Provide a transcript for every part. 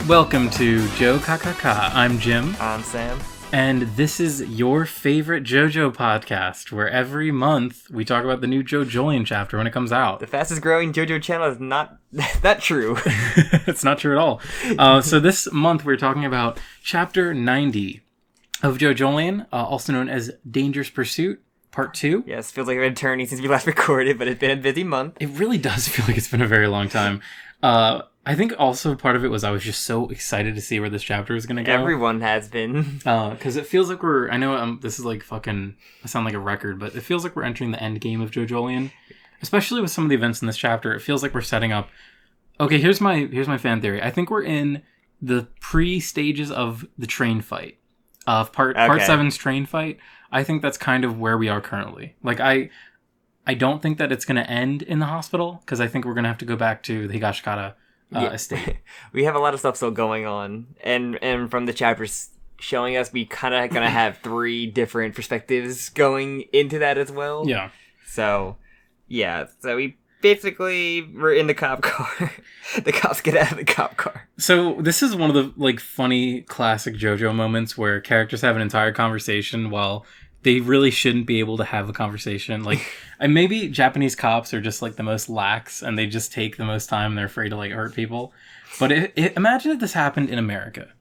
Welcome to Jokakaka. I'm Jim. I'm Sam. And this is your favorite JoJo podcast, where every month we talk about the new JoJolion chapter when it comes out. The fastest growing JoJo channel is not that true. It's not true at all. So this month we're talking about chapter 90 of JoJolion, also known as Dangerous Pursuit, Part 2. Yes, feels like an eternity since we last recorded, but it's been a busy month. It really does feel like it's been a very long time. I think also part of it was I was just so excited to see where this chapter was going to go. Everyone has been. Because it feels like I know this is like fucking, I sound like a record, but it feels like we're entering the end game of JoJolion. Especially with some of the events in this chapter, it feels like we're setting up. Okay, here's my fan theory. I think we're in the pre-stages of the train fight. Of Part 7's train fight. I think that's kind of where we are currently. Like, I don't think that it's going to end in the hospital, because I think we're going to have to go back to the Higashikata estate. We have a lot of stuff still going on, and from the chapters showing us, we kind of going to have 3 different perspectives going into that as well. Yeah. So we basically we're in the cop car. The cops get out of the cop car. So this is one of the like funny classic JoJo moments where characters have an entire conversation while they really shouldn't be able to have a conversation. Like, and maybe Japanese cops are just like the most lax and they just take the most time and they're afraid to like hurt people. But imagine if this happened in America.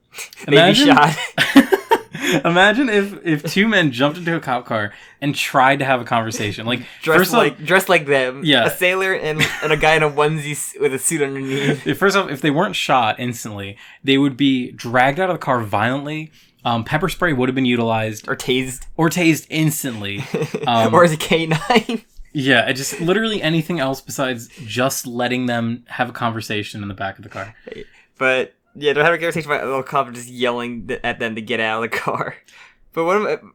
Imagine, Maybe shot. Imagine if 2 men jumped into a cop car and tried to have a conversation. Like dressed like them. Yeah. A sailor and a guy in a onesie with a suit underneath. First off, if they weren't shot instantly, they would be dragged out of the car violently. Pepper spray would have been utilized. Or tased. Or tased instantly. Or as a K9. Yeah, just literally anything else besides just letting them have a conversation in the back of the car. But, yeah, they're having a conversation about a little cop just yelling at them to get out of the car. But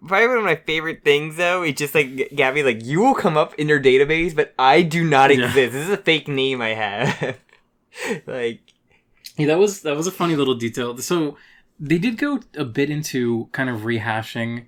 probably one of my favorite things, though, is just, like, Gabby, like, you will come up in their database, but I do not exist. This is a fake name I have. Like... Yeah, that was a funny little detail. So... They did go a bit into kind of rehashing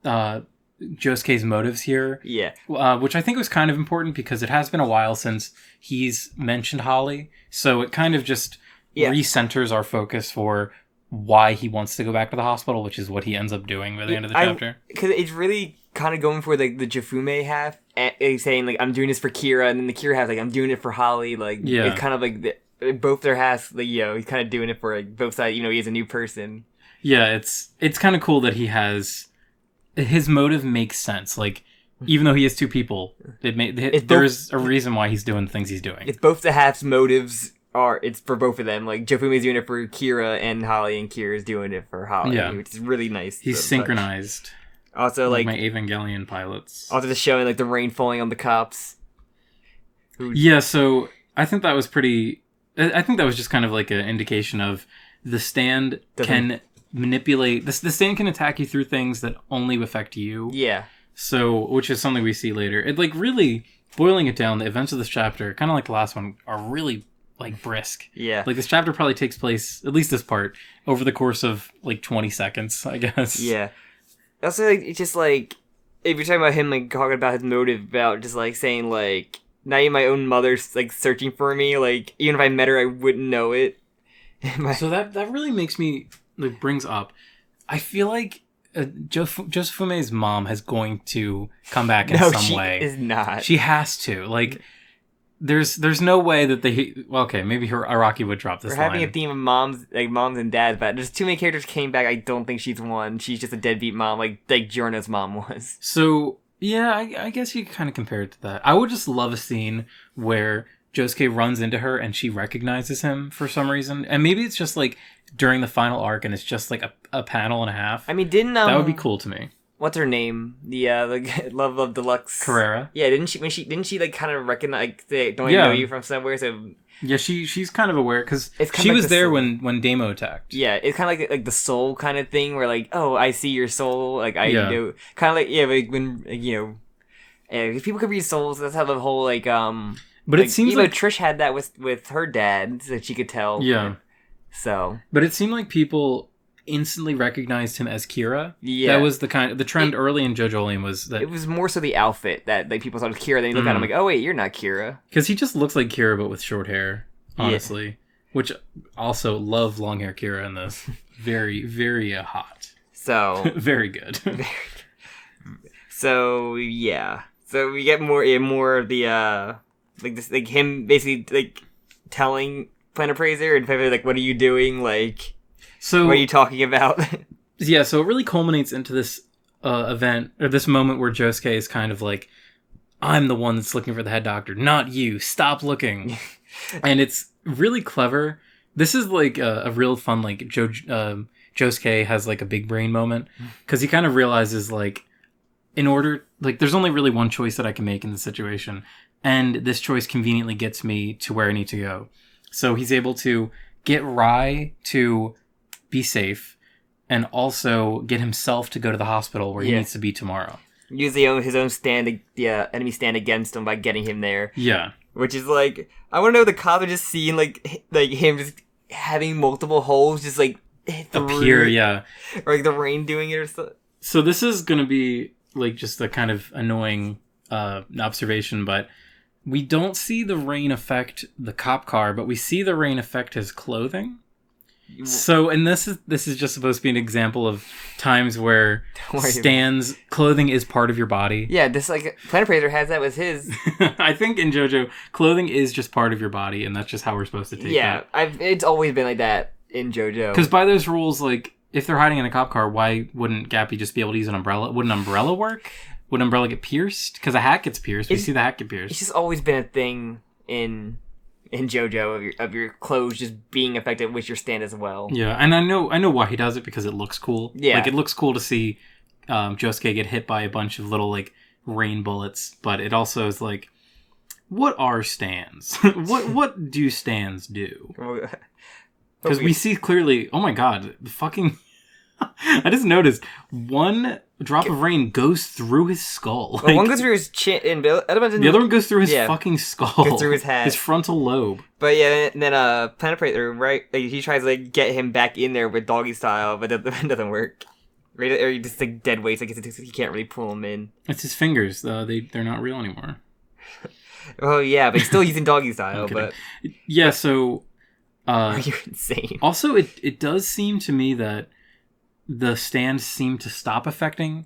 Josuke's motives here. Yeah. Which I think was kind of important because it has been a while since he's mentioned Holly. So it kind of just recenters our focus for why he wants to go back to the hospital, which is what he ends up doing by the end of the chapter. Because it's really kind of going for like the Jifume half. And saying, like, I'm doing this for Kira. And then the Kira half, like, I'm doing it for Holly. Like, it's kind of like... both their halves, like, he's kind of doing it for like both sides, he is a new person. Yeah, it's kind of cool that he has his motive makes sense. Like, even though he has 2 people, there's a reason why he's doing the things he's doing. It's both the halves' motives it's for both of them. Like, Jofume's doing it for Kira and Holly, and Kira's doing it for Holly, which is really nice. He's synchronized. Also, like my Evangelion pilots. Also, just showing like the rain falling on the cops. Yeah, so I think that was pretty. I think that was just kind of like an indication of the stand can manipulate... The stand can attack you through things that only affect you. Yeah. So, which is something we see later. It, like, really, boiling it down, the events of this chapter, kind of like the last one, are really, like, brisk. Yeah. Like, this chapter probably takes place, at least this part, over the course of, like, 20 seconds, I guess. Yeah. Also, like, it's just, like, if you're talking about him, like, talking about his motive, about just, like, saying, like... Not even my own mother's, like, searching for me. Like, even if I met her, I wouldn't know it. So that really makes me, like, brings up... I feel like Josufume's mom is going to come back in some way. No, she is not. She has to. Like, there's no way that they... Well, okay, maybe Araki would drop this line. We're having a theme of moms and dads, but there's too many characters came back. I don't think she's one. She's just a deadbeat mom, like Giorno's mom was. So... Yeah, I guess you could kind of compare it to that. I would just love a scene where Josuke runs into her and she recognizes him for some reason. And maybe it's just like during the final arc and it's just like a panel and a half. I mean, that would be cool to me. What's her name? The Love Deluxe. Carrera. Yeah, didn't she like kind of recognize, like, say, don't I know you from somewhere? So yeah, she's kind of aware because she was there when Damo attacked. Yeah, it's kind of like the soul kind of thing where like, oh, I see your soul, like I know, kind of like like when if people could read souls, that's how the whole like But like, it seems like Trish had that with her dad, so she could tell. Yeah. So. But it seemed like people instantly recognized him as Kira. Yeah. That was the trend early in JoJolion was that... It was more so the outfit that like people thought was Kira, then you look at him like, oh wait, you're not Kira. Because he just looks like Kira but with short hair, honestly. Which also love long hair Kira in this. Very, very hot. So very good. So yeah. So we get more of the like this, like him basically like telling Planet Praiser and Pepe like, what are you doing? Like, so what are you talking about? Yeah, so it really culminates into this event, or this moment where Josuke is kind of like, I'm the one that's looking for the head doctor, not you. Stop looking. And it's really clever. This is like a real fun, like, Josuke has like a big brain moment, because he kind of realizes, like, in order, like, there's only really one choice that I can make in this situation, and this choice conveniently gets me to where I need to go. So he's able to get Rai to be safe, and also get himself to go to the hospital where he needs to be tomorrow. Use his own stand, the enemy stand against him by getting him there. Yeah. Which is like, I want to know, the cop are just seeing like him just having multiple holes just like appear, yeah. Or like the rain doing it or something. So this is going to be like just a kind of annoying observation, but we don't see the rain affect the cop car, but we see the rain affect his clothing. So, and this is just supposed to be an example of times where Stan's clothing is part of your body. Yeah, this like Planet Praiser has that with his. I think in JoJo, clothing is just part of your body, and that's just how we're supposed to take that. Yeah, it's always been like that in JoJo. Because by those rules, like, if they're hiding in a cop car, why wouldn't Gappy just be able to use an umbrella? Would an umbrella work? Would an umbrella get pierced? Because a hat gets pierced. We see the hat get pierced. It's just always been a thing in JoJo of your clothes just being affected with your stand as well. Yeah, and I know why he does it, because it looks cool. Yeah. Like, it looks cool to see Josuke get hit by a bunch of little, like, rain bullets, but it also is like, what are stands? what do stands do? Because we see clearly, oh my god, the fucking... I just noticed one drop of rain goes through his skull. Well, one goes through his chin, and the other one goes through his fucking skull. Goes through his head, his frontal lobe. But yeah, and then Planet Praiser, right? Like, he tries to like get him back in there with doggy style, but it doesn't work. Right? Or he just like dead weights, like he can't really pull him in. It's his fingers, though. They're not real anymore. Oh yeah, but he's still using doggy style. But yeah, so you're insane. Also, it does seem to me that the stands seem to stop affecting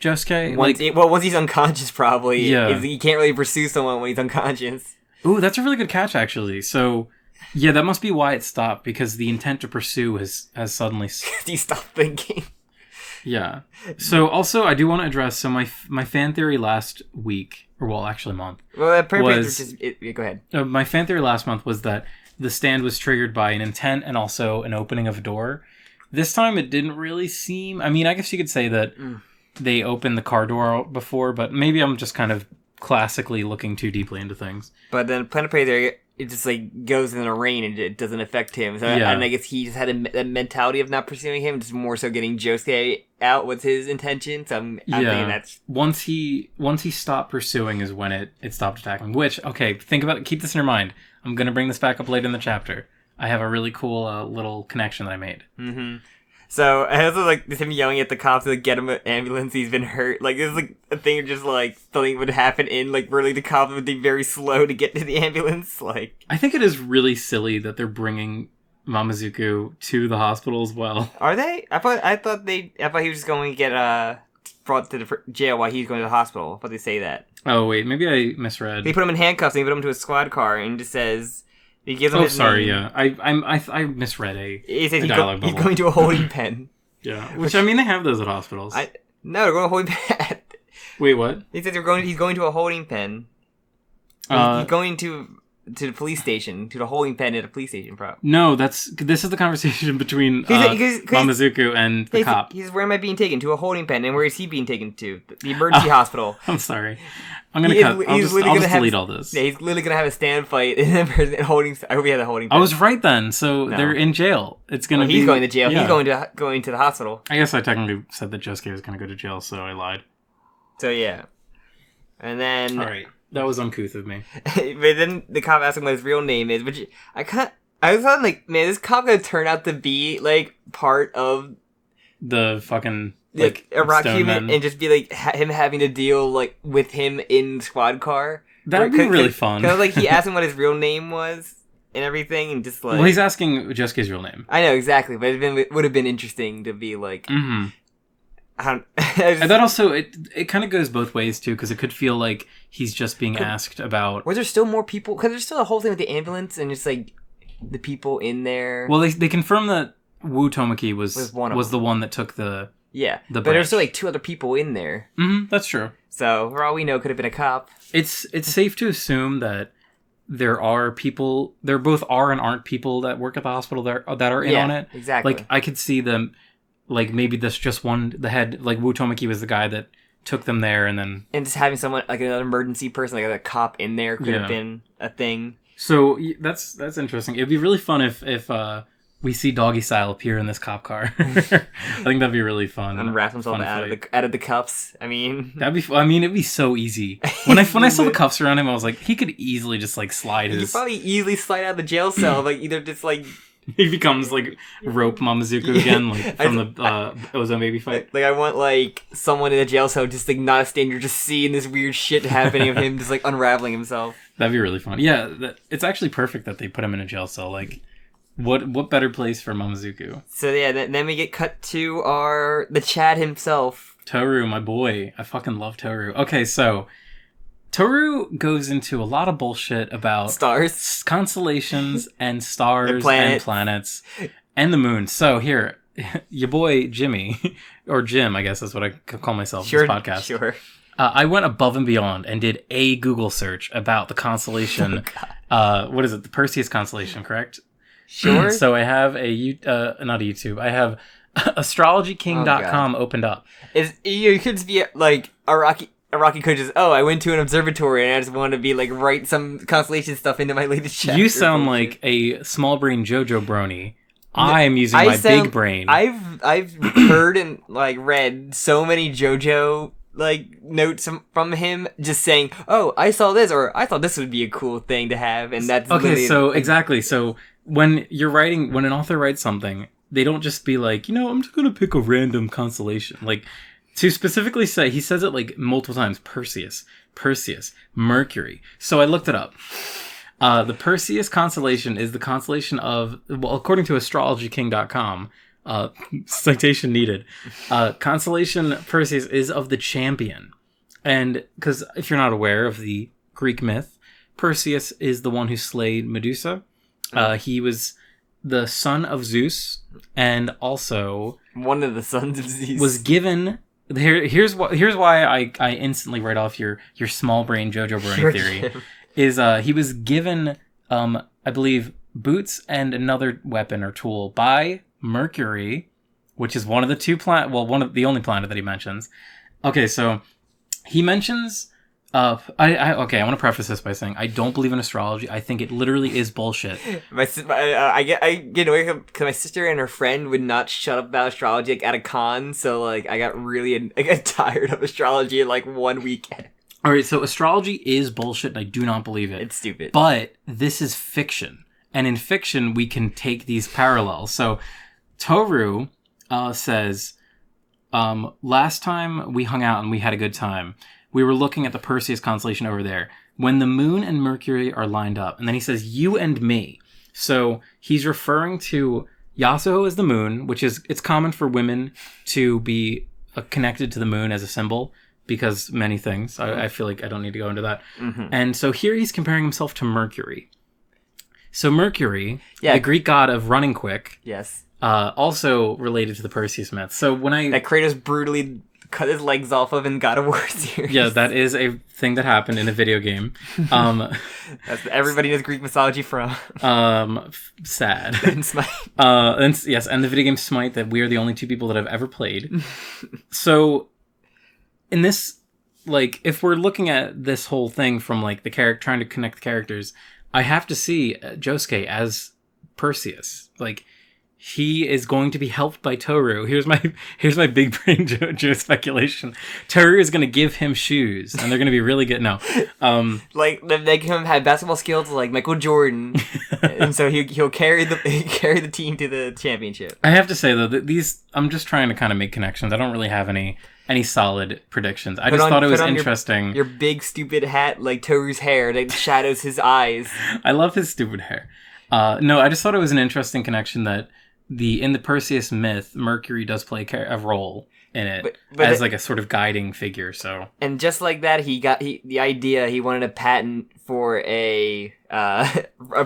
Josuke. Once he's unconscious, probably. Yeah. He can't really pursue someone when he's unconscious. Ooh, that's a really good catch, actually. So, yeah, that must be why it stopped, because the intent to pursue has suddenly... He stopped thinking. Yeah. So, also, I do want to address, so my fan theory last week, or well, actually month, well, was... go ahead. My fan theory last month was that the stand was triggered by an intent and also an opening of a door. This time it didn't really seem... I mean, I guess you could say that they opened the car door before, but maybe I'm just kind of classically looking too deeply into things. But then Planet Praiser, it just like goes in the rain and it doesn't affect him. So and I guess he just had a mentality of not pursuing him, just more so getting Josuke out was his intention. So I'm thinking that's... Once he stopped pursuing is when it stopped attacking. Which, okay, think about it. Keep this in your mind. I'm going to bring this back up later in the chapter. I have a really cool little connection that I made. Mm-hmm. So, I also like him yelling at the cops to like, get him an ambulance. He's been hurt. Like, this is like a thing of just like something would happen in like really the cops would be very slow to get to the ambulance. Like, I think it is really silly that they're bringing Mamazuku to the hospital as well. Are they? I thought he was just going to get brought to the jail while he's going to the hospital. I thought they say that. Oh wait, maybe I misread. They put him in handcuffs and they put him to a squad car and just says. He gives him his name. Yeah. I misread he says dialogue bubble. He's going to a holding pen. Yeah, which I mean they have those at hospitals. No, they're going to a holding pen. Wait, what? He says he's going to a holding pen. He's going to the police station, to the holding pen at a police station, bro. No, this is the conversation between Mamazuku and the cop. He's where am I being taken? To a holding pen, and where is he being taken to? The emergency hospital. I'm sorry. I'm gonna cut. I'll just delete all this. Yeah, he's literally gonna have a stand fight in holding. I hope he had a holding pen. I was right then. So they're in jail. It's gonna be. He's going to jail. Yeah. He's going to the hospital. I guess I technically said that Josuke was gonna go to jail, so I lied. So yeah, and then. All right. That was uncouth of me. But then the cop asked him what his real name is, which I was thought like, man, this cop gonna turn out to be like part of the fucking like a rock human and just be like him having to deal like with him in squad car. That'd be really fun. Because like he asked him what his real name was, and everything, and just like... Well, he's asking Josuke's real name. I know, exactly, but it would have been interesting to be like... Mm-hmm. And that also, it kind of goes both ways, too, because it could feel like he's just being asked about... Was there still more people? Because there's still a whole thing with the ambulance, and just like, the people in there... Well, they confirmed that Wu Tomoki was the one that took the... Yeah, but there's still like 2 other people in there. Mm-hmm, that's true. So, for all we know, could have been a cop. It's safe to assume that there are people... There both are and aren't people that work at the hospital that are in on it. Exactly. Like, I could see them... Like, maybe this just one... The head... Like, Wu Tomoki was the guy that took them there, and then... And just having someone... Like, another emergency person, like a cop in there could have been a thing. So, that's interesting. It'd be really fun if we see Doggy Style appear in this cop car. I think that'd be really fun. Unwrap himself out of the cuffs. I mean... That'd be... I mean, it'd be so easy. When I saw the cuffs around him, I was like, he could easily just, like, slide his... He could probably easily slide out of the jail cell. Like, either just, like... He becomes, like, Rope Mamazuku again, like, from the Ozone Baby fight. Like, I want, like, someone in a jail cell just, like, not a stranger, just seeing this weird shit happening of him just, like, unraveling himself. That'd be really fun. Yeah, it's actually perfect that they put him in a jail cell. Like, what better place for Mamazuku? So, yeah, then we get cut to the Chad himself. Toru, my boy. I fucking love Toru. Okay, so... Toru goes into a lot of bullshit about stars, constellations, and stars and planets and the moon. So here, your boy Jimmy, or Jim, I guess is what I call myself in this podcast. Sure. I went above and beyond and did a Google search about the constellation. What is it? The Perseus constellation, correct? Sure. So I have not a YouTube. I have astrologyking.com opened up. You could just be like Rocky could just, I went to an observatory and I just wanted to be like, write some constellation stuff into my latest chapter. You sound like a small brain Jojo brony. I am using my big brain. I've heard and like read so many Jojo like notes from him just saying, I saw this, or I thought this would be a cool thing to have, and that's okay. So exactly. So when an author writes something, they don't just be like, I'm just gonna pick a random constellation. Like, to specifically say, he says it like multiple times, Perseus, Mercury. So I looked it up. The Perseus constellation is the constellation of, well, according to astrologyking.com, citation needed, constellation Perseus is of the champion. And because if you're not aware of the Greek myth, Perseus is the one who slayed Medusa. He was the son of Zeus, and also... One of the sons of Zeus. Was given... Here's why I instantly write off your small brain Jojo Brony theory. Is he was given I believe boots and another weapon or tool by Mercury, which is one of the two one of the only planet that he mentions. Okay, so he mentions I want to preface this by saying I don't believe in astrology. I think it literally is bullshit. I get away because my sister and her friend would not shut up about astrology like at a con, so like I got tired of astrology in like 1 weekend. All right, so astrology is bullshit, and I do not believe it. It's stupid. But this is fiction, and in fiction we can take these parallels. So Toru says, last time we hung out and we had a good time, we were looking at the Perseus constellation over there, when the moon and Mercury are lined up. And then he says, you and me. So he's referring to Yasuo as the moon, which is, it's common for women to be connected to the moon as a symbol, because many things. I feel like I don't need to go into that. Mm-hmm. And so here he's comparing himself to Mercury. So Mercury, the Greek god of running quick, also related to the Perseus myth. So that Kratos brutally cut his legs off of in God of War series. Yeah, that is a thing that happened in a video game. That's everybody knows Greek mythology from. Sad. And Smite. And the video game Smite that we are the only two people that have ever played. So, in this, like, if we're looking at this whole thing from, like, the character trying to connect the characters, I have to see Josuke as Perseus. Like, he is going to be helped by Toru. Here's my big brain Jojo speculation. Toru is going to give him shoes, and they're going to be really good. No, like they can have basketball skills like Michael Jordan, and so he'll carry the team to the championship. I have to say though that these, I'm just trying to kind of make connections. I don't really have any solid predictions. I just thought it was interesting. Your big stupid hat, like Toru's hair, that shadows his eyes. I love his stupid hair. No, I just thought it was an interesting connection that in the Perseus myth, Mercury does play a role in it as like a sort of guiding figure. So, and just like that, he wanted a patent for a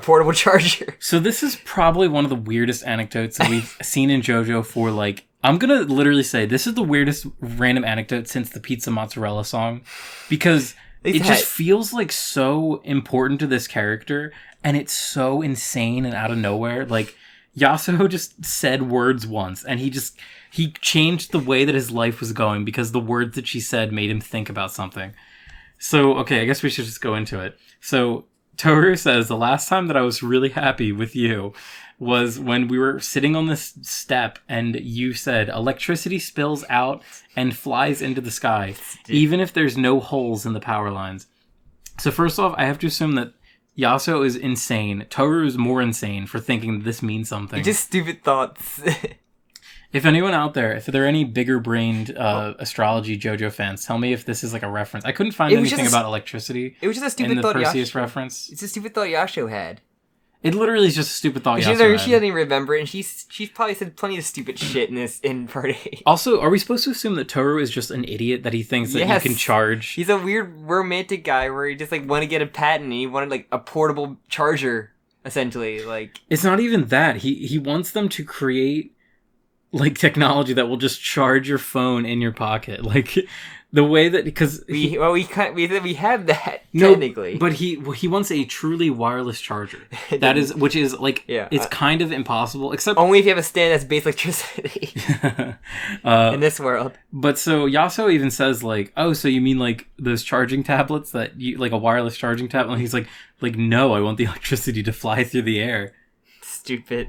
portable charger. So this is probably one of the weirdest anecdotes that we've seen in JoJo for like. I'm gonna literally say this is the weirdest random anecdote since the Pizza Mozzarella song, because it just feels like so important to this character, and it's so insane and out of nowhere. Like, Yasuo just said words once, and he changed the way that his life was going because the words that she said made him think about something. So, okay, I guess we should just go into it. So, Toru says, the last time that I was really happy with you was when we were sitting on this step and you said, electricity spills out and flies into the sky, even if there's no holes in the power lines. So first off, I have to assume that Yasuo is insane. Toru is more insane for thinking that this means something. Just stupid thoughts. If anyone out there, if there are any bigger-brained astrology JoJo fans, tell me if this is like a reference. I couldn't find anything about electricity. It was just a stupid in the thought Perseus reference. It's a stupid thought Yasuo had. It literally is just a stupid thought Yasuo had. She doesn't even remember it, and she's probably said plenty of stupid shit in part 8. Also, are we supposed to assume that Toru is just an idiot, that he thinks that you can charge? He's a weird romantic guy where he just like wanted to get a patent, and he wanted like a portable charger, essentially. Like, it's not even that. He wants them to create like technology that will just charge your phone in your pocket. Like, the way that, because we have that technically, but he wants a truly wireless charger. Which is like, it's kind of impossible, except only if you have a stand that's based electricity in this world. But so Yasuo even says like, oh, so you mean like those charging tablets that you like, a wireless charging tablet? And he's like no, I want the electricity to fly through the air. Stupid,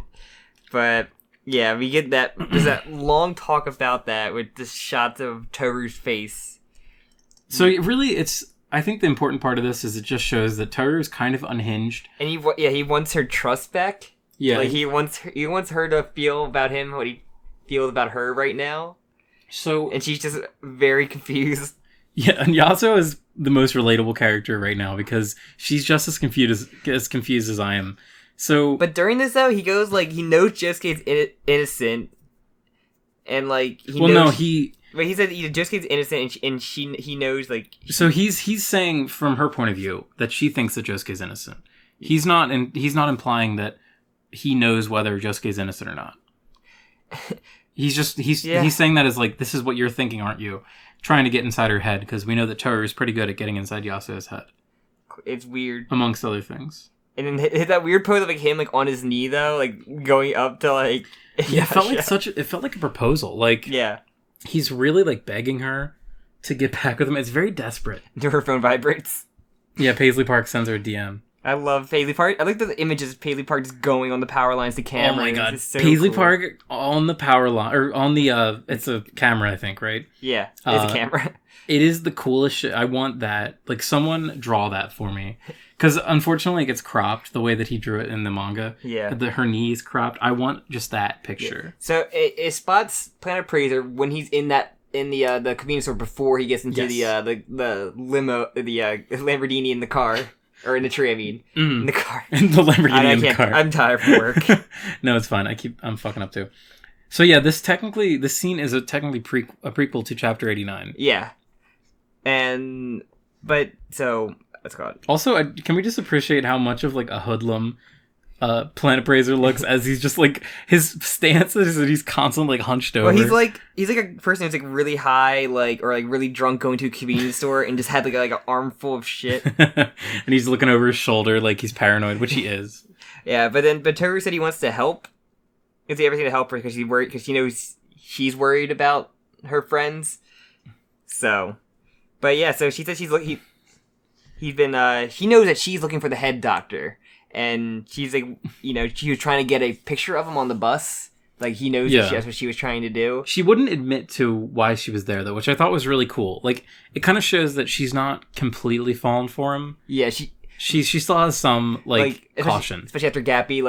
but. Yeah, we get that. There's that long talk about that with the shots of Toru's face. So really, I think the important part of this is it just shows that Toru is kind of unhinged, and he wants her trust back. Yeah, like he wants her to feel about him what he feels about her right now. So, and she's just very confused. Yeah, and Yasuo is the most relatable character right now because she's just as confused as I am. So, but during this though, he goes like he knows Josuke's innocent, and like he knows. But he said Josuke's innocent, and he knows like. So he's saying from her point of view that she thinks that Josuke's innocent. He's not implying that he knows whether Josuke's innocent or not. He's saying that as like, this is what you're thinking, aren't you? Trying to get inside her head, because we know that Toru is pretty good at getting inside Yasuo's head. It's weird, amongst other things. And then hit that weird pose of like him like on his knee though, like going up to like. Yeah, it felt like a proposal. Like, yeah, he's really like begging her to get back with him. It's very desperate. Her phone vibrates. Yeah, Paisley Park sends her a DM. I love Paisley Park. I like the images of Paisley Park just going on the power lines to camera. Oh my god, so Paisley cool. Park on the power line, or on the it's a camera, I think, right? Yeah, it's a camera. It is the coolest shit. I want that. Like, someone draw that for me. Because, unfortunately, it gets cropped the way that he drew it in the manga. Yeah. Her knee is cropped. I want just that picture. Yeah. So, it spots Planet Praiser when he's in the convenience store before he gets into the limo, the Lamborghini in the car. Or in the tree, I mean. In the car. In the Lamborghini in the car. I'm tired from work. No, it's fine. I'm fucking up too. So, yeah, this scene is a prequel to Chapter 89. Yeah. So let's go on. Also, can we just appreciate how much of like a hoodlum Planet Praiser looks as he's just like, his stance is that he's constantly like hunched over. Well, he's like a person who's like really high, like, or like really drunk going to a convenience store and just had like an armful of shit. And he's looking over his shoulder like he's paranoid, which he is. Yeah, but Toru said he wants to help. He'll do everything to help her because he's worried, because he knows she's worried about her friends. So. But yeah, so she said he knows that she's looking for the head doctor, and she's like, she was trying to get a picture of him on the bus. Like, he knows that's what she was trying to do. She wouldn't admit to why she was there, though, which I thought was really cool. Like, it kind of shows that she's not completely fallen for him. Yeah, she still has some caution, especially after Gappy,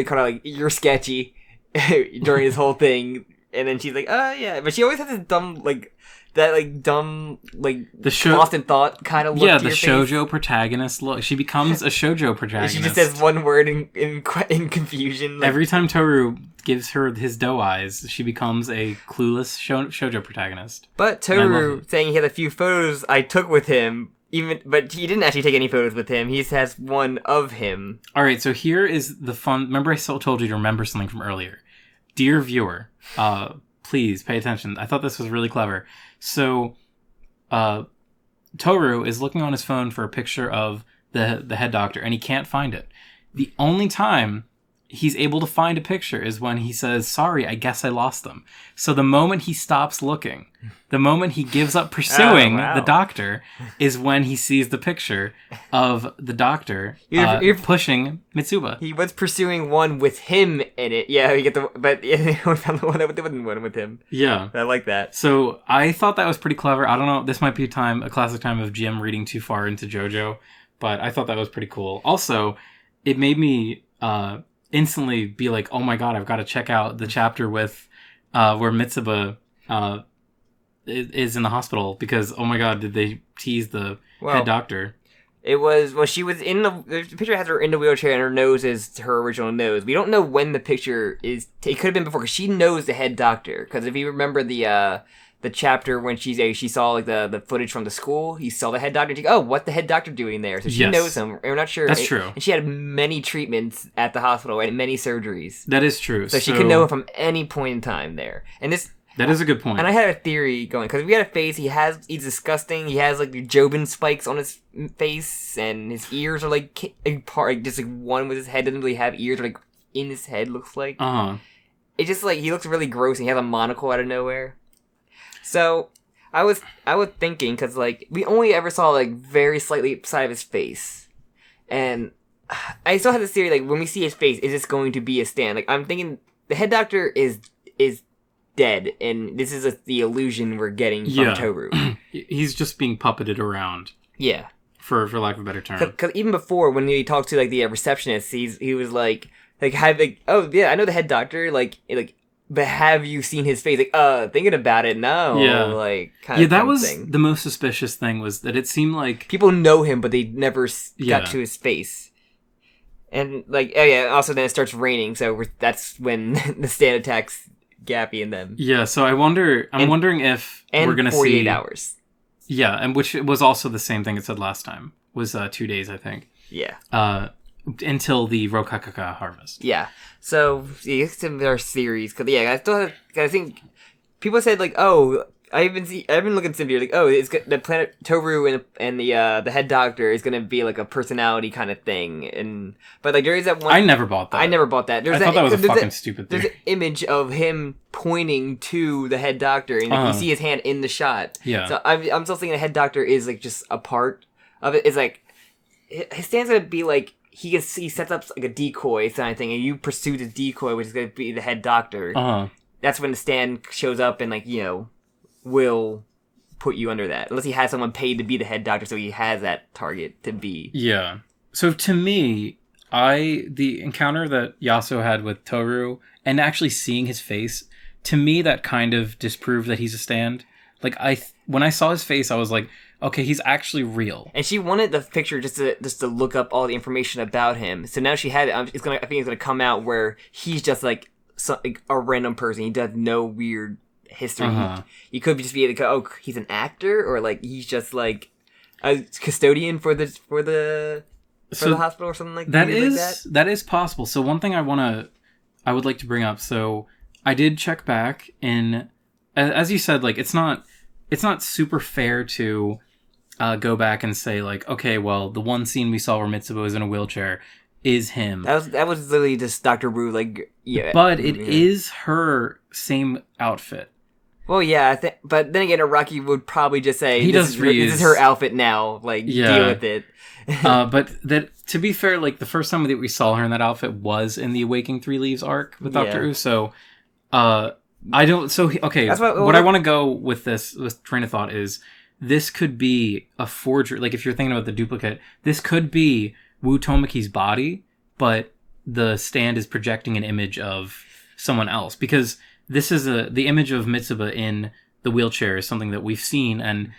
kind of like, you're sketchy during this whole thing, and then she's like, oh yeah, but she always has this dumb that like dumb like the lost in thought kind of look. Yeah, to the your shoujo face. protagonist look. She becomes a shoujo protagonist. She just says one word in confusion. Like, every time Toru gives her his doe eyes, she becomes a clueless shoujo protagonist. But Toru saying he had a few photos I took with him. But he didn't actually take any photos with him. He has one of him. All right, so here is the fun. Remember, I told you to remember something from earlier. Dear viewer, please pay attention. I thought this was really clever. So, Toru is looking on his phone for a picture of the head doctor, and he can't find it. The only time he's able to find a picture is when he says, "Sorry, I guess I lost them." So the moment he stops looking, the moment he gives up pursuing the doctor, is when he sees the picture of the doctor pushing Mitsuba. He was pursuing one with him in it. Yeah, you get but he found the one that wasn't one with him. Yeah, I like that. So I thought that was pretty clever. I don't know. This might be a classic time of Jim reading too far into JoJo, but I thought that was pretty cool. Also, it made me instantly be like, oh my god, I've got to check out the chapter with where Mitsuba is in the hospital, because oh my god, did they tease the head doctor. She was in the picture has her in the wheelchair and her nose is her original nose. We don't know when the picture is. It could have been before, because she knows the head doctor. Because if you remember the chapter when she saw like the footage from the school, he saw the head doctor. And she's like, oh, what the head doctor doing there? So she knows him. And we're not sure. That's true. And she had many treatments at the hospital and many surgeries. That is true. So she could know him from any point in time there. And that is a good point. And I had a theory going, because we had a face, he's disgusting. He has like the Jobin spikes on his face, and his ears are like just like one with his head doesn't really have ears, or like in his head looks like. It's just like he looks really gross, and he has a monocle out of nowhere. So I was thinking, because like we only ever saw like very slightly side of his face, and I still had this theory, like when we see his face, is this going to be a stand? Like I'm thinking the head doctor is dead, and this is the illusion we're getting from Toru. He's just being puppeted around. Yeah, for lack of a better term. Because even before, when he talked to like the receptionist, he was like, oh yeah, I know the head doctor, like, but have you seen his face? Like, thinking about it, no. Yeah, like kind of that was thing. The most suspicious thing, was that it seemed like people know him, but they never got to his face. And like, oh yeah, also then it starts raining, so that's when the stand attacks Gappy and them. Yeah, so I'm wondering if we're gonna 48 see hours. Yeah, and which was also the same thing it said last time. Was 2 days, I think. Yeah. Until the Jokakaka harvest. Yeah. So it's some of our series, because I think people said like, oh, I've been looking at Symphony, like, oh, it's the planet Toru and the head doctor is gonna be like a personality kind of thing, but like there is that one. I never bought that. I thought that was a fucking stupid thing. There's an image of him pointing to the head doctor, and you see his hand in the shot. Yeah. So I'm still thinking the head doctor is like just a part of it. It's like his stand's gonna be like he sets up like a decoy kind of thing, and you pursue the decoy, which is gonna be the head doctor. That's when the stand shows up and like will put you under that, unless he has someone paid to be the head doctor, so he has that target to be. Yeah. So to me, the encounter that Yasuo had with Toru, and actually seeing his face, to me that kind of disproved that he's a stand. Like when I saw his face, I was like, okay, he's actually real. And she wanted the picture just to look up all the information about him. So now she had it. I think it's gonna come out where he's just like a random person. He does no weird history. He could just be like, oh, he's an actor, or like he's just like a custodian for the hospital or something like that. That is possible. So one thing I would like to bring up. So I did check back in, as you said, like it's not super fair to go back and say like, okay, well, the one scene we saw where Mitsuba was in a wheelchair is him. That was literally just Dr. Wu, like, yeah. But it is her same outfit. Well, yeah, but then again, Araki would probably just say, this is her outfit now, like, deal with it. But that, to be fair, like, the first time that we saw her in that outfit was in the Awakening 3 Leaves arc with Dr. Wu, so, what I want to go with this train of thought is, this could be a forgery, like, if you're thinking about the duplicate, this could be Wu Tomoki's body, but the stand is projecting an image of someone else, because this is the image of Mitsuba in the wheelchair is something that we've seen, and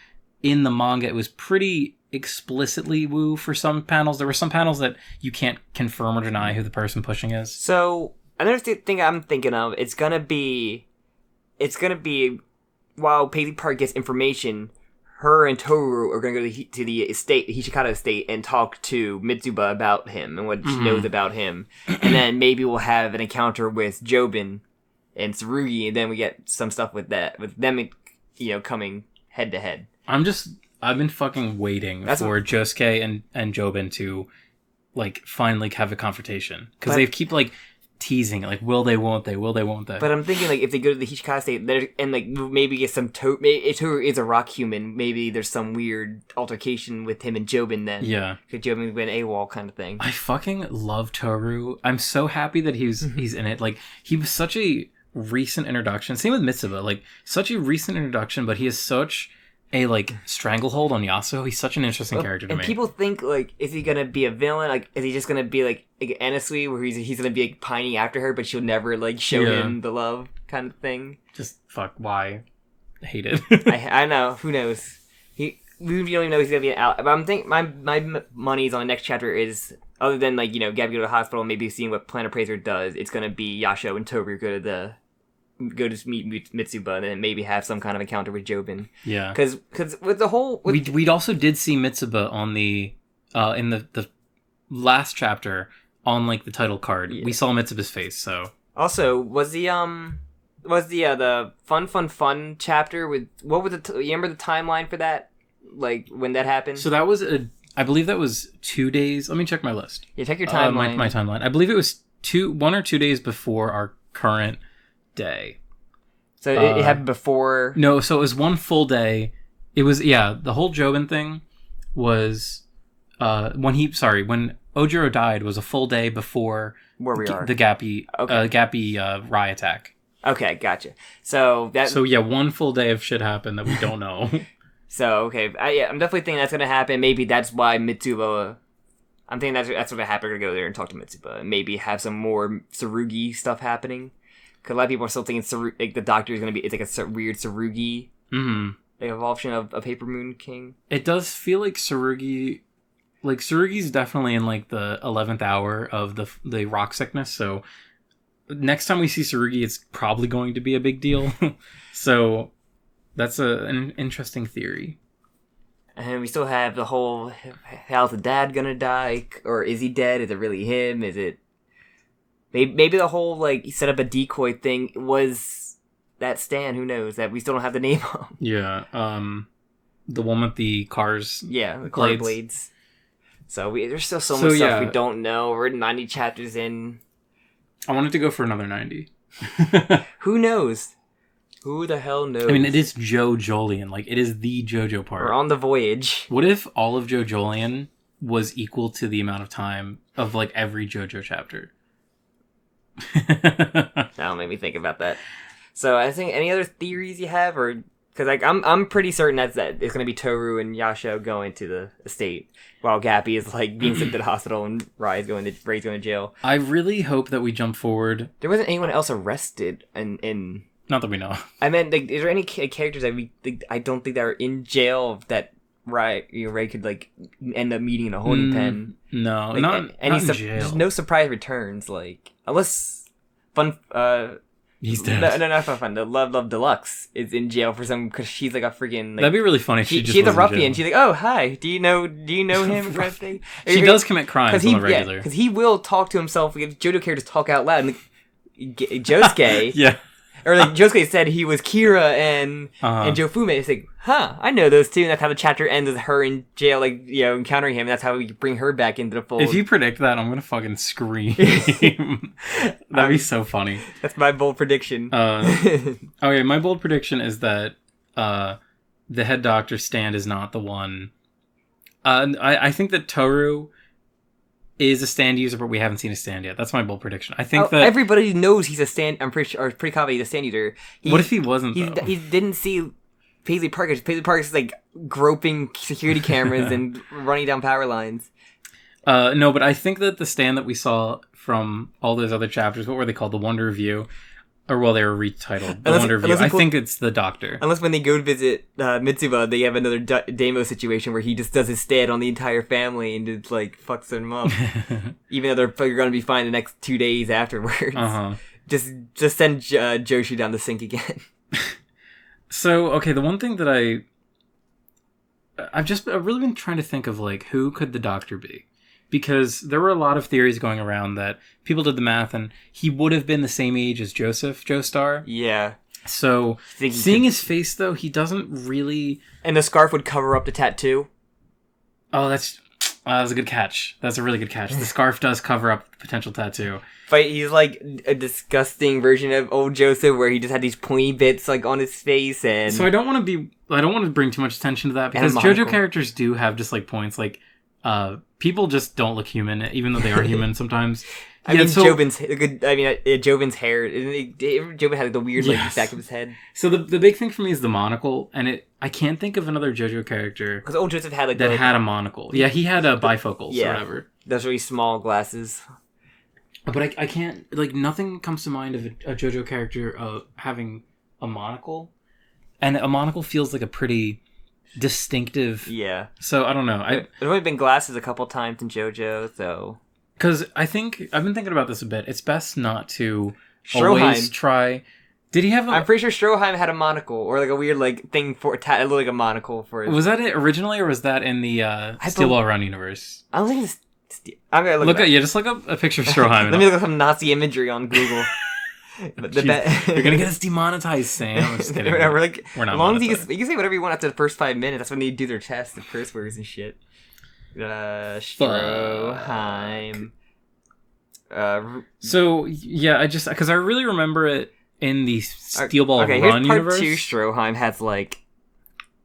in the manga it was pretty explicitly woo for some panels. There were some panels that you can't confirm or deny who the person pushing is. So another thing I'm thinking of, it's gonna be while Paisley Park gets information, her and Toru are gonna go to the estate, the Hishikata estate, and talk to Mitsuba about him and what she knows about him, and then maybe we'll have an encounter with Jobin and Tsurugi, and then we get some stuff with them, coming head to head. I've been fucking waiting for Josuke and Jobin to, like, finally have a confrontation. Because they keep, like, teasing it. Like, will they, won't they? Will they, won't they? But I'm thinking, like, if they go to the Hishikata state, and, like, maybe get some... if Toru is a rock human, maybe there's some weird altercation with him and Jobin then. Yeah. Because Jobin went AWOL kind of thing. I fucking love Toru. I'm so happy that he's in it. Like, he was such a recent introduction. Same with Mitsuba. Like, such a recent introduction, but he is such a, like, stranglehold on Yasuo. He's such an interesting character to me. And people think, like, is he gonna be a villain? Like, is he just gonna be like Anasui, where he's gonna be, like, pining after her, but she'll never, like, show him the love kind of thing? Just fuck, why? I hate it. I know. Who knows? We don't even know he's gonna be an ally. But I'm thinking my money's on the next chapter is, other than, like, Gabby go to the hospital and maybe seeing what Planet Praiser does, it's gonna be Yasho and Toru go to meet Mitsuba and then maybe have some kind of encounter with Jobin. Yeah. Because with the whole... We also did see Mitsuba on the... in the last chapter on, like, the title card. Yeah. We saw Mitsuba's face, so... Also, was the fun chapter with... What was you remember the timeline for that? Like, when that happened? So that was I believe that was 2 days... Let me check my list. Yeah, check your timeline. My timeline. I believe it was 1 or 2 days before our current day. So it happened before... No, so it was 1 full day. It was, the whole Jobin thing was... when Ojiro died was a full day before... Where we are. The Gappy Rai attack. Okay, gotcha. So 1 full day of shit happened that we don't know. So, okay. I'm definitely thinking that's going to happen. Maybe that's why Mitsuba... I'm thinking that's what happened. We're going to go there and talk to Mitsuba. And maybe have some more Tsurugi stuff happening. Because a lot of people are still thinking like the Doctor is going to be... It's like a weird Tsurugi evolution of a Paper Moon King. It does feel like Tsurugi... Like, Tsurugi's definitely in, like, the 11th hour of the rock sickness, so... Next time we see Tsurugi, it's probably going to be a big deal. So, that's an interesting theory. And we still have the whole... How's the dad gonna die? Or is he dead? Is it really him? Is it... Maybe the whole, like, set up a decoy thing was that Stan, who knows, that we still don't have the name of. Yeah, the one with the cars. Yeah, the car blades. So there's still so much stuff we don't know. We're 90 chapters in. I wanted to go for another 90. Who knows? Who the hell knows? I mean, it is JoJolion. Like, it is the JoJo part. We're on the voyage. What if all of JoJolion was equal to the amount of time of, like, every JoJo chapter? That'll make me think about that. So I think any other theories you have, or because like I'm pretty certain that it's going to be Toru and Yasho going to the estate while Gappy is like being sent to the hospital and Ray's going to jail. I really hope that we jump forward. There wasn't anyone else arrested in not that we know. I meant, like, is there any characters that I don't think that are in jail that Ray could like end up meeting in a holding pen? No, like, not in jail. There's no surprise returns, like unless he's dead. No, not Fun. The Love Deluxe is in jail for some because she's like a freaking. Like, that'd be really funny. She's a ruffian. She's like, oh hi, do you know him? Kind of thing. She does commit crimes on the regular. Because he will talk to himself. If JoJo characters talk out loud, and Josuke, yeah. Or like Josuke said he was Kira and Jofume. It's like, I know those two, and that's how the chapter ends with her in jail, like, you know, encountering him. And that's how we bring her back into the fold. If you predict that, I'm gonna fucking scream. That'd be so funny. That's my bold prediction. Okay, my bold prediction is that the head doctor stand is not the one. I think that Toru is a stand user, but we haven't seen a stand yet. That's my bold prediction. I think that everybody knows he's a stand. I'm pretty confident he's a stand user. What if he wasn't? Though? He didn't see Paisley Parker. Paisley Parker's like groping security cameras and running down power lines. No, but I think that the stand that we saw from all those other chapters, what were they called? The Wonder Review. Or well, they were retitled. The Unless- Wonder View. unless he I pulled- think it's the Doctor. Unless when they go to visit Mitsuba, they have another Damo situation where he just does his stat on the entire family and just like fucks them up, even though they're going to be fine the next 2 days afterwards. Just send Joshi down the sink again. So okay, the one thing that I've really been trying to think of, like, who could the Doctor be? Because there were a lot of theories going around that people did the math and he would have been the same age as Joseph Joestar. Yeah. So seeing his face, though, he doesn't really... And the scarf would cover up the tattoo. Oh, that's a good catch. That's a really good catch. The scarf does cover up the potential tattoo. But he's like a disgusting version of old Joseph where he just had these pointy bits like on his face. And so I don't want to bring too much attention to that, because JoJo characters do have just like points, like people just don't look human, even though they are human sometimes. Joven's hair. Joven had like, the weird like back of his head. So the big thing for me is the monocle, and I can't think of another JoJo character because old Joseph had like had a monocle. Yeah, he had bifocals or whatever. Those really small glasses. But I can't, like, nothing comes to mind of a JoJo character having a monocle, and a monocle feels like a pretty distinctive. Yeah. So I don't know. There's only been glasses a couple times in JoJo, so. Because I've been thinking about this a bit. It's best not to always try. Did he have? I'm pretty sure Stroheim had a monocle or like a weird like thing for it looked like a monocle for it. Was that it originally, or was that in the Steel Ball Run universe? I don't think it's. I'm gonna just look up a picture of Stroheim. Let me look up some Nazi imagery on Google. But you're gonna get us demonetized, Sam. I'm just kidding. We're not. As long as you can say whatever you want after the first 5 minutes. That's when they do their tests of curse words and shit. Stroheim. So yeah, because I really remember it in the Steel Ball Run here's part universe. 2. Stroheim has like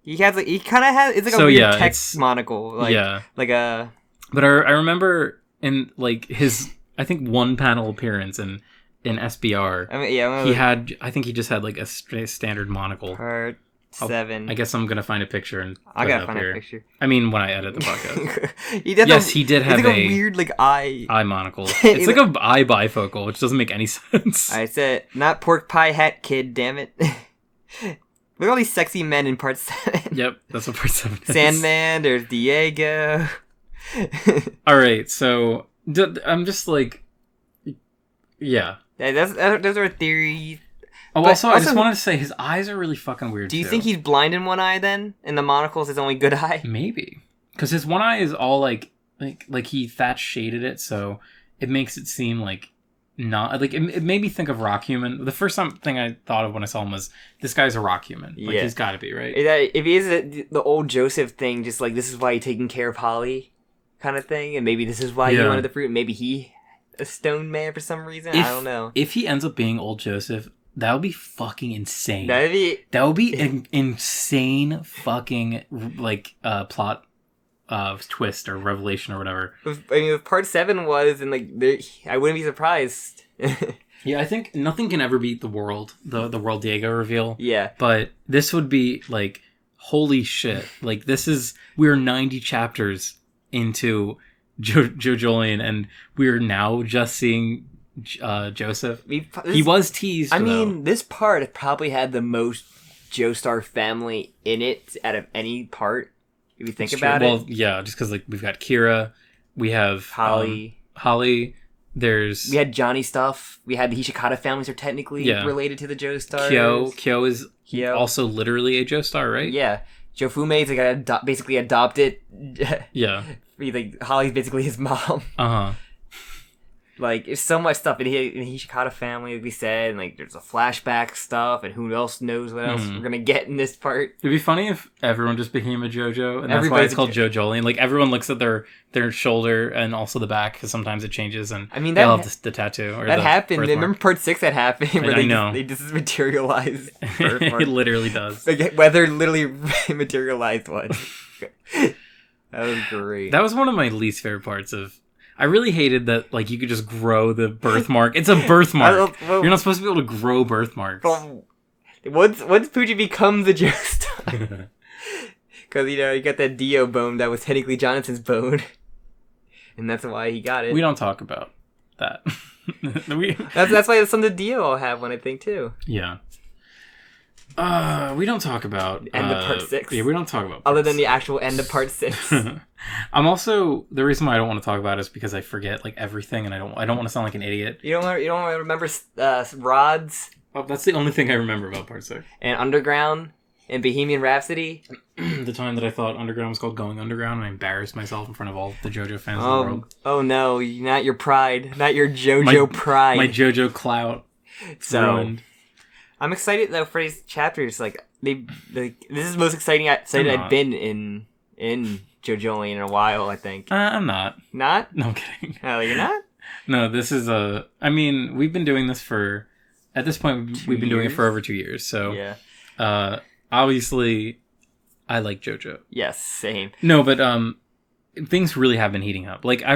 he kind of has it's like a weird text monocle, like a. But I remember in like his I think one panel appearance in SBR. I think he just had like a standard monocle. Part 7. I guess I'm gonna find a picture and I gotta find a picture. I mean, when I edit the podcast. He did have like a weird like eye monocle. It's like a eye bifocal, which doesn't make any sense. I said not pork pie hat kid. Damn it! Look at all these sexy men in part 7. Yep, that's what part 7 is. Sandman. There's Diego. All right, so I'm just like, yeah. Those are theories. Oh, also, I just wanted to say his eyes are really fucking weird. Do you think he's blind in one eye then, and the monocle is his only good eye? Maybe, because his one eye is all like he thatch shaded it, so it makes it seem like not like it made me think of Rock Human. The first thing I thought of when I saw him was this guy's a Rock Human. Like he's got to be, right. If he is the old Joseph thing, just like this is why he's taking care of Holly. Kind of thing, and maybe this is why he wanted the fruit. Maybe he a stone man for some reason. I don't know. If he ends up being old Joseph, that would be fucking insane. That would be an insane fucking like plot twist or revelation or whatever. If part 7 was, and like I wouldn't be surprised. Yeah, I think nothing can ever beat the world Diego reveal. Yeah, but this would be like holy shit. Like we're 90 chapters into JoJolion, and we're now just seeing Joseph. He was teased. I mean, this part probably had the most Joestar family in it out of any part. If you think about it. Well, yeah, just because like we've got Kira, we have Holly. We had Johnny stuff. We had the Hishikata families are technically related to the Joestars. Kyo is also literally a Joestar, right? Yeah. Jofume is like basically adopted. Yeah. Like Holly's basically his mom. Like, there's so much stuff in the Hishikata family, like we said, and like there's a flashback stuff, and who else knows what else we're gonna get in this part. It'd be funny if everyone just became a JoJo, and that's why it's called JoJolion. Like, everyone looks at their shoulder and also the back, because sometimes it changes, and they'll have the tattoo. Or that happened. Remember part 6 that happened, where they just materialized. It literally does. Like, Weather literally materialized one. That was great. That was one of my least favorite parts of... I really hated that, like, you could just grow the birthmark. It's a birthmark. You're not supposed to be able to grow birthmarks. Once Poochie becomes a Joestar. Because, you got that Dio bone that was technically Jonathan's bone. And that's why he got it. We don't talk about that. That's why some of the Dio I'll have one, I think, too. Yeah. We don't talk about end of part 6. Yeah, we don't talk about other than the actual end of part 6. I'm also the reason why I don't want to talk about it is because I forget like everything, and I don't want to sound like an idiot. You don't remember Rods? Oh, that's the only thing I remember about part 6. And Underground and Bohemian Rhapsody. The time that I thought Underground was called Going Underground, and I embarrassed myself in front of all the JoJo fans in the world. Oh no, not your pride, not your JoJo pride. My JoJo clout. Ruined. I'm excited though for these chapters. Like this is the most excited I've been in JoJolion in a while. I think. I'm not. Not? No, I'm kidding. Oh, you're not? No, this is I mean, we've been doing this for. At this point, we've been doing it for over 2 years. So yeah. Obviously, I like JoJo. Yes, same. No, but things really have been heating up. Like I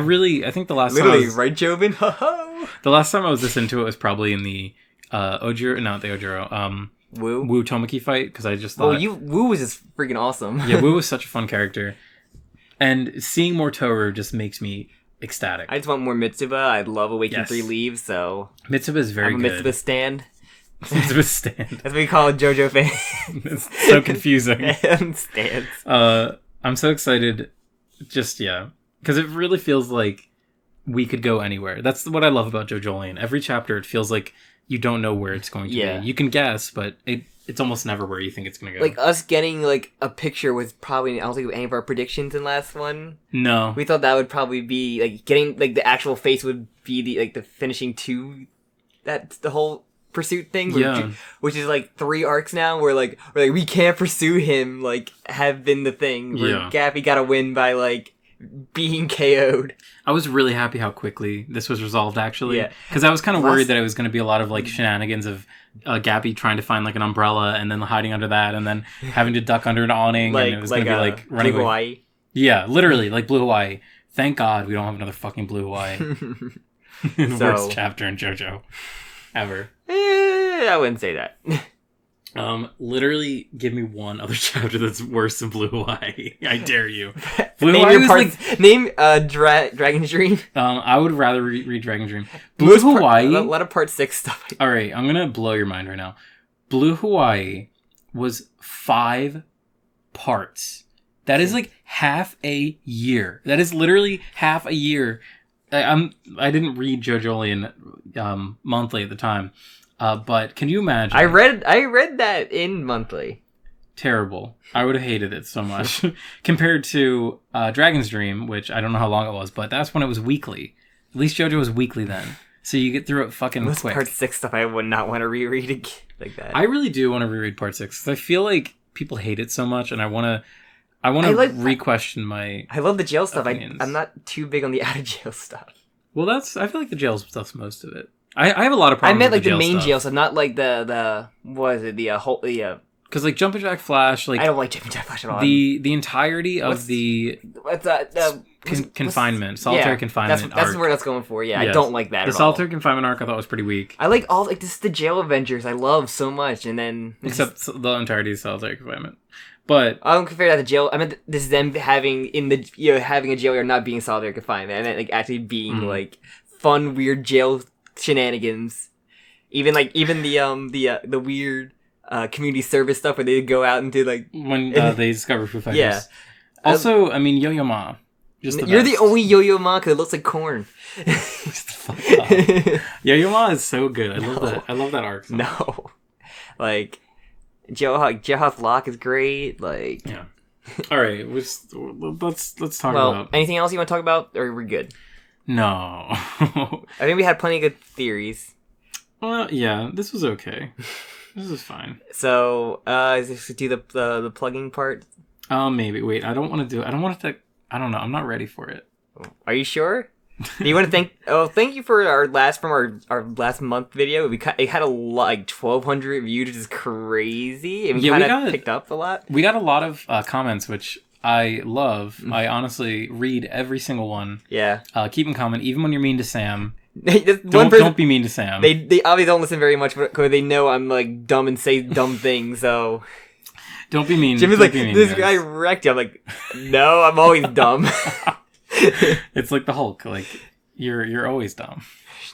think the last literally time right, Jobin. Ho ho. The last time I was this into it was probably in the Ojiro, Wu Tomaki fight, because I just thought... Wu was just freaking awesome. Yeah, Wu was such a fun character. And seeing more Toru just makes me ecstatic. I just want more Mitsuba. I love Awaken 3 Leaves, so... Mitsuba is very good. Mitsuba stand. Mitsuba stand. That's what we call a JoJo fan. It's so confusing. Stands. I'm so excited. Just, yeah. Because it really feels like we could go anywhere. That's what I love about JoJolion. Every chapter, it feels like you don't know where it's going to be. You can guess, but it's almost never where you think it's going to go. Like, us getting, like, a picture was probably, I don't think any of our predictions in last one. No. We thought that would probably be, like, getting, like, the actual face would be, the finishing to the whole pursuit thing. Which is, like, 3 arcs now where, like, we can't pursue him, like, have been the thing. Where Gappy got a win by, like, being KO'd. I was really happy how quickly this was resolved, actually. Yeah. Because I was kind of worried that it was going to be a lot of, like, shenanigans of Gappy trying to find, like, an umbrella and then hiding under that and then having to duck under an awning. And it was going to be, like, running Blue Hawaii. Yeah, literally, like Blue Hawaii. Thank God we don't have another fucking Blue Hawaii. The worst chapter in JoJo ever. I wouldn't say that. Literally, give me one other chapter that's worse than Blue Hawaii. I dare you. Blue Hawaii was name Dragon's Dream. I would rather read Dragon's Dream. Blue Hawaii. A lot of part 6 stuff. All right, I'm gonna blow your mind right now. Blue Hawaii was 5 parts. That is like half a year. That is literally half a year. I didn't read JoJolion monthly at the time. But can you imagine? I read that in monthly. Terrible. I would have hated it so much. Compared to Dragon's Dream, which I don't know how long it was, but that's when it was weekly. At least JoJo was weekly then. So you get through it fucking quick. Part 6 stuff I would not want to reread again like that. I really do want to reread part 6 because I feel like people hate it so much, and I want to re-question my. I love the jail stuff. Opinions. I'm not too big on the out of jail stuff. Well, I feel like the jail stuff's most of it. I have a lot of problems. I meant like with the main stuff. jail stuff, not like the what is it, the whole because like Jumpin' Jack Flash, like I don't like Jumpin' Jack Flash at all. The entirety of confinement, solitary confinement. That's where that's going for. Yeah, yes. I don't like that. The solitary confinement arc I thought was pretty weak. I like all this is the jail Avengers. I love so much, and then except the entirety of solitary confinement. But I don't compare that to jail. I meant this is them having having a jail or not being solitary confinement. I meant like actually being like fun, weird jail shenanigans. Even the weird community service stuff where they go out and do like when they discover Foo Fighters. Yeah. Also, I mean, Yo-Yo Ma. You're the only Yo-Yo Ma because it looks like corn. Yo-Yo Ma is so good. I love that. I love that arc. No, like Jailhouse Lock is great. Like yeah. All right, let's talk about. Anything else you want to talk about, or are we good? No. I think we had plenty of good theories. Well, yeah, this was okay. This is fine. So, is this to do the plugging part? Maybe. Wait, I don't want to. I don't know. I'm not ready for it. Are you sure? Do you want to thank? Oh, thank you for our last month video. It had a lot, like 1,200 views, which is crazy. And we picked up a lot. We got a lot of comments, which I love. I honestly read every single one. Yeah. Keep them coming, even when you're mean to Sam. Don't be mean to Sam. They obviously don't listen very much because they know I'm like dumb and say dumb things. So don't be mean. Jimmy's like, this guy wrecked you. I'm like, no, I'm always dumb. It's like the Hulk. Like You're always dumb.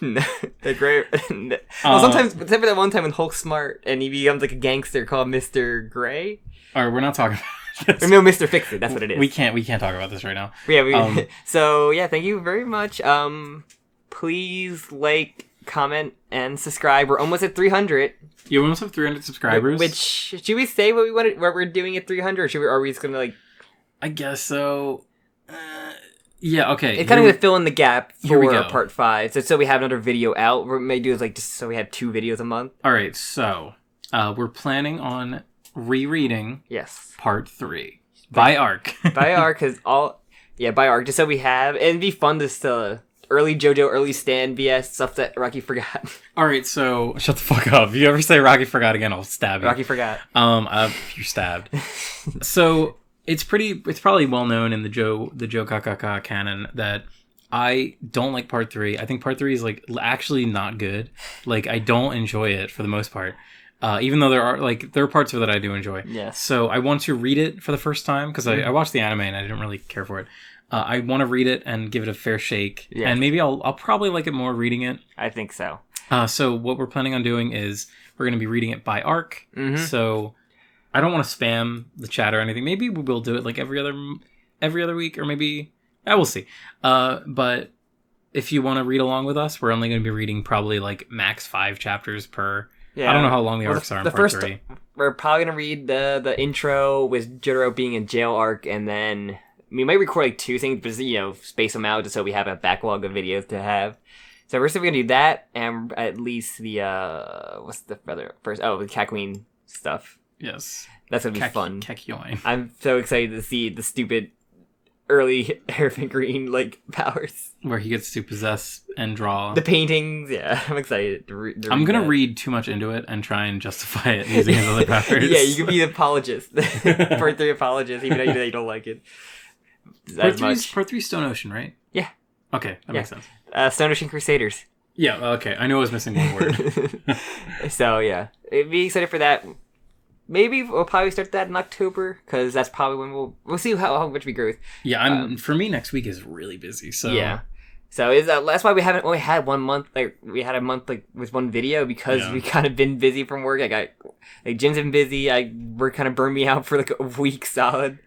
They're great. Well, sometimes, except for that one time when Hulk's smart and he becomes like a gangster called Mr. Gray. All right, we're not talking about this. Or no, Mr. Fix-It. That's what it is. We can't talk about this right now. Yeah. So yeah, thank you very much. Please like, comment, and subscribe. We're almost at 300. You almost have 300 subscribers. Which should we say what we're doing at 300? Or are we just gonna like? I guess so. Yeah, okay. It's kind of going to fill in the gap for part 5. So we have another video out. What we may do is like just so we have 2 videos a month. All right, so we're planning on rereading part 3 by arc. By arc, by arc, just so we have, and it'd be fun to early JoJo, early Stan BS stuff that Rocky forgot. All right, so shut the fuck up. If you ever say Rocky forgot again, I'll stab you. Rocky forgot. You're stabbed. So. It's probably well known in the Jokakaka canon that I don't like part 3. I think part 3 is like actually not good. Like I don't enjoy it for the most part. Even though there are parts of it that I do enjoy. Yes. So I want to read it for the first time because I watched the anime and I didn't really care for it. I want to read it and give it a fair shake. Yeah. And maybe I'll probably like it more reading it. I think so. So what we're planning on doing is we're going to be reading it by arc. Mm-hmm. So I don't want to spam the chat or anything. Maybe we will do it like every other week, or maybe we'll see. But if you want to read along with us, we're only going to be reading probably like max 5 chapters per. Yeah. I don't know how long the arcs are in part 3. We're probably going to read the intro with Jojo being in jail arc, and then we might record like 2 things, but space them out just so we have a backlog of videos to have. So we're still going to do that, and at least the what's the other first? Oh, the Cat Queen stuff. Yes. That's going to be fun. Kekyoin. I'm so excited to see the stupid early Hairpin Green, powers. Where he gets to possess and draw. The paintings, yeah. I'm excited to read I'm going to read too much into it and try and justify it using his other powers. Yeah, you can be the apologist. Part 3 apologist, even though you don't like it. Part 3 Stone Ocean, right? Yeah. Okay, that makes sense. Stone Ocean Crusaders. Yeah, okay. I knew I was missing one word. So, yeah. Be excited for that. Maybe we'll probably start that in October, because that's probably when we'll see how much we grow. Yeah, for me, next week is really busy, so... Yeah. So that's why we haven't only had 1 month, we had a month, with one video, because we kind of been busy from work. Jim's been busy, we're kind of burned me out for, a week solid.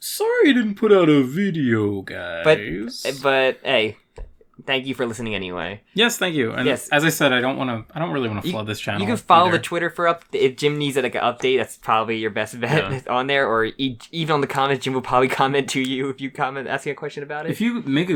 Sorry I didn't put out a video, guys. But hey... Thank you for listening anyway. Yes, thank you. And as I said, I don't really want to flood this channel. You can follow the Twitter for if Jim needs an update. That's probably your best bet on there. Or even on the comments, Jim will probably comment to you if you comment asking a question about it. If you make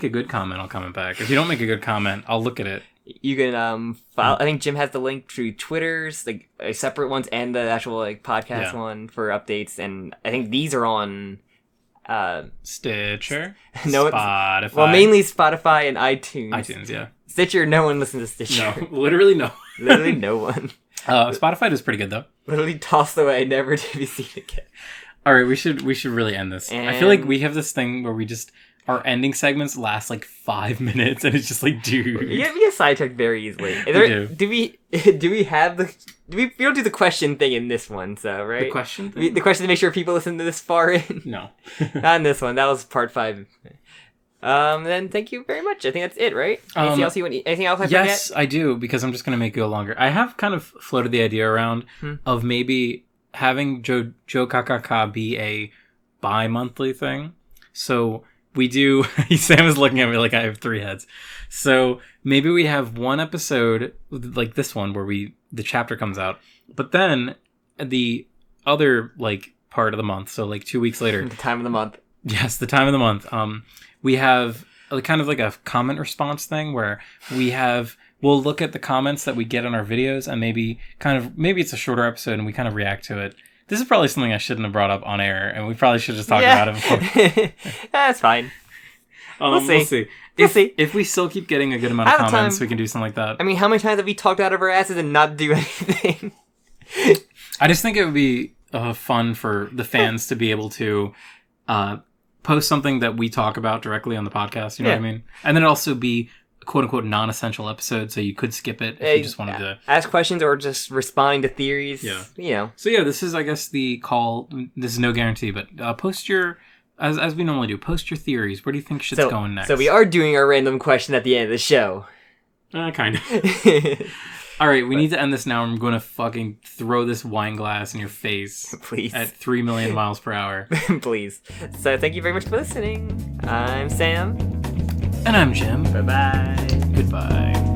a good comment, I'll comment back. If you don't make a good comment, I'll look at it. You can follow. I think Jim has the link to Twitter's separate ones and the actual podcast one for updates. And I think these are on. Stitcher, Spotify. Well, mainly Spotify and iTunes. iTunes, yeah. Stitcher, no one listens to Stitcher. No, literally no. Literally no one. Spotify is pretty good though. Literally tossed away, never to be seen again. All right, we should really end this. And I feel like we have this thing where our ending segments last 5 minutes, and it's just dude. You get sidetracked very easily. Do we have we don't do the question thing in this one, so right? The question thing? The question to make sure people listen to this far in. No. Not in this one. That was part 5. Then thank you very much. I think that's it, right? Anything else I forget? Yes, I do, because I'm just going to make it go longer. I have kind of floated the idea around of maybe having Jokakaka be a bi-monthly thing. So we do... Sam is looking at me like I have 3 heads. So maybe we have one episode like this one where the chapter comes out, but then the other part of the month, so 2 weeks later... The time of the month. Yes, the time of the month. We have kind of a comment response thing where we'll look at the comments that we get on our videos, and maybe it's a shorter episode and we kind of react to it. This is probably something I shouldn't have brought up on air, and we probably should just talk about it before. That's fine. We'll see. If we still keep getting a good amount of comments, we can do something like that. I mean, how many times have we talked out of our asses and not do anything? I just think it would be fun for the fans to be able to post something that we talk about directly on the podcast. You know what I mean? And then also be quote unquote non-essential episode, so you could skip it if you just wanted to ask questions or just responding to theories. So this is, I guess, the call. This is no guarantee, but post your as we normally do, post your theories. Where do you think shit's going next? So we are doing our random question at the end of the show. Kind of. All right, we need to end this now. I'm going to fucking throw this wine glass in your face. Please. At 3 million miles per hour. Please. So thank you very much for listening. I'm Sam. And I'm Jim. Bye-bye. Goodbye.